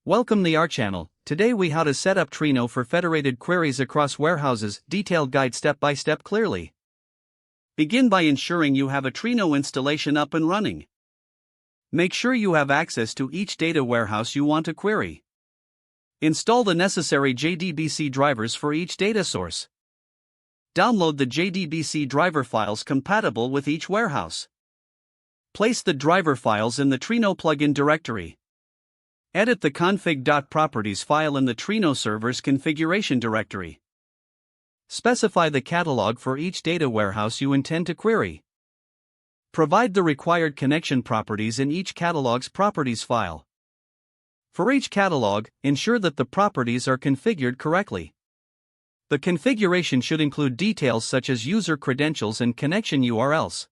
Welcome to our channel. Today we how to set up Trino for federated queries across warehouses, detailed guide step by step clearly. Begin by ensuring you have a Trino installation up and running. Make sure you have access to each data warehouse you want to query. Install the necessary JDBC drivers for each data source. Download the JDBC driver files compatible with each warehouse. Place the driver files in the Trino plugin directory. Edit the config.properties file in the Trino server's configuration directory. Specify the catalog for each data warehouse you intend to query. Provide the required connection properties in each catalog's properties file. For each catalog, ensure that the properties are configured correctly. The configuration should include details such as user credentials and connection URLs.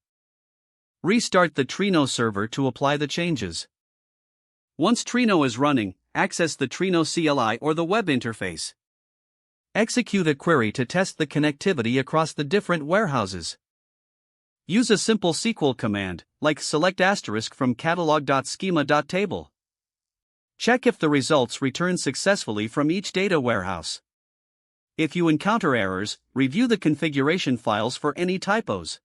Restart the Trino server to apply the changes. Once Trino is running, access the Trino CLI or the web interface. Execute a query to test the connectivity across the different warehouses. Use a simple SQL command, like select asterisk from catalog.schema.table. Check if the results return successfully from each data warehouse. If you encounter errors, review the configuration files for any typos.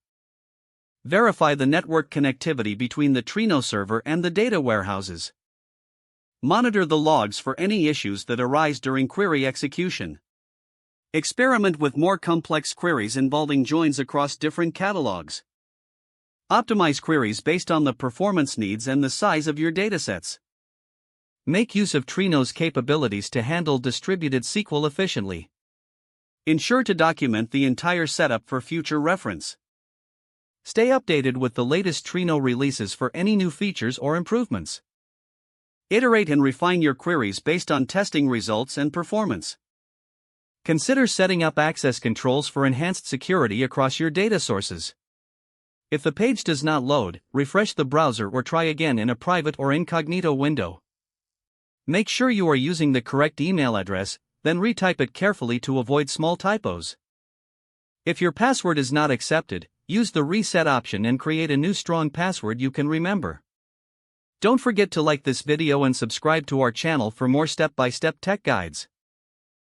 Verify the network connectivity between the Trino server and the data warehouses. Monitor the logs for any issues that arise during query execution. Experiment with more complex queries involving joins across different catalogs. Optimize queries based on the performance needs and the size of your datasets. Make use of Trino's capabilities to handle distributed SQL efficiently. Ensure to document the entire setup for future reference. Stay updated with the latest Trino releases for any new features or improvements. Iterate and refine your queries based on testing results and performance. Consider setting up access controls for enhanced security across your data sources. If the page does not load, refresh the browser or try again in a private or incognito window. Make sure you are using the correct email address, then retype it carefully to avoid small typos. If your password is not accepted, use the reset option and create a new strong password you can remember. Don't forget to like this video and subscribe to our channel for more step-by-step tech guides.